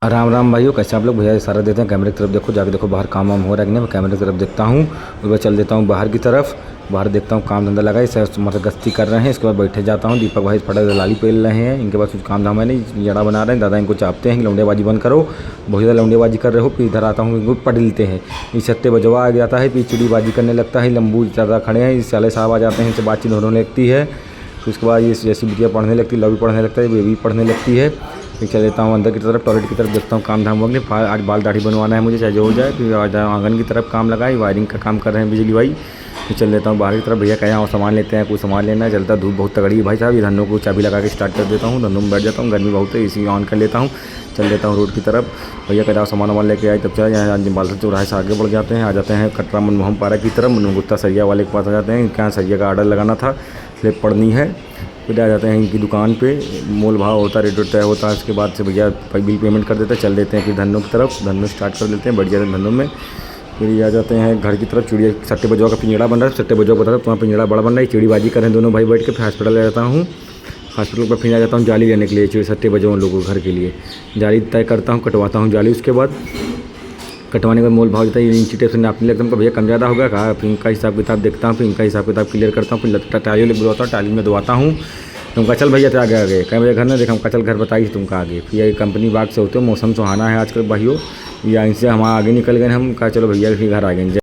राम राम भाइयों, कैसे आप लोग? भैया इशारा देते हैं कैमरे की तरफ, देखो जाके देखो बाहर काम वाम हो रहा है कि नहीं। मैं कैमरे की तरफ देखता हूँ, उसके बाद चल देता हूँ बाहर की तरफ। बाहर देखता हूँ काम धंधा लगा है, इसे मतलब गश्ती कर रहे हैं। इसके बाद बैठे जाता हूँ। दीपक भाई फटा दलाली पेल रहे हैं, इनके पास कुछ काम धाम है नहीं, जड़ा बना रहे हैं। दादा इनको चापते हैं कि लौंडेबाजी बंद करो, बहुत ज़्यादा लौंडेबाजी कर रहे हो। फिर इधर आता हूँ, इनको पढ़ हैं। इस छत्ते बजवा आ जाता है, फिर चिड़ीबाजी करने लगता है। लंबू ज़्यादा खड़े हैं, इस साले साहब आ जाते हैं, इनसे बातचीत होने लगती है। फिर उसके बाद ये जैसी बिटिया पढ़ने लगती है, लव भी पढ़ने लगता है, बेबी पढ़ने लगती है। फिर चल देता हूँ अंदर की तरफ, टॉयलेट की तरफ देखता हूँ काम धाम वगैरह। आज बाल दाढ़ी बनवाना है मुझे, चाहे जो हो जाए। फिर आ जाऊँ आंगन की तरफ, काम लगाई, वायरिंग का काम कर रहे हैं बिजली भाई। फिर चल देता हूँ बाहर की तरफ, भैया कहीं और सामान लेते हैं, कुछ सामान लेना है। चलता धूप बहुत तगड़ी है भाई साहब, ये धनों को चाबी लगा के स्टार्ट कर देता हूँ, धनों में बैठ जाता हूँ। गर्मी बहुत है, इसी ऑन कर लेता हूँ। चल देता हूँ रोड की तरफ, भैया कहीं सामान वामान लेके आए तब चला। यहाँ बालसर चौराहे से आगे बढ़ जाते हैं, आ जाते हैं कटरा मनमोहन पारा की तरफ। मनोगुप्ता सरिया वाले के पास आ जाते हैं, इनके यहाँ सरिया का आर्डर लगाना था, स्लिप पड़नी है। फिर आ जाते हैं इनकी दुकान पे, मोल भाव होता है, रेट तय होता है। उसके बाद से भैया बिल पेमेंट कर देते हैं। चल देते हैं फिर धनों की तरफ, धनों स्टार्ट कर देते हैं, बढ़ जाते हैं धनों में। फिर ये आ जाते हैं घर की तरफ। चिड़िया सट्टे बजवा का पिंजड़ा बन रहा है, सट्टे बजवा बता रहा तुम्हारा पिंजड़ा बड़ा बन रहा है। चिड़ीबाजी कर रहे हैं दोनों भाई बैठ के। फिर हॉस्पिटल आ जाता हूँ, हॉस्पिटल पर फिर आ जाता हूँ जाली लेने के लिए, चिड़ी सट्टे बजवा लोगों के घर के लिए। जाली तय करता हूँ, कटवाता हूँ जाली। उसके बाद कटवाने का मोल भाव देता है, इंची टेप से नापने लगता हूँ, भैया कम ज़्यादा होगा कहा। फिर इनका हिसाब किताब देखता हूँ, फिर इनका हिसाब किताब क्लियर करता हूँ। फिर लगता टाली ले बुलवाता हूँ, टाली में दबाता हूँ। तुमका चल भैया तो आगे आगे कहीं भैया घर ना देखा, हमका चल घर बताइए तुमका आगे। फिर ये कंपनी बाग से होते हो, मौसम सुहाना है आजकल भाइयों, या इनसे हम आगे निकल गए, हम कहा चलो भैया फिर घर आ गए।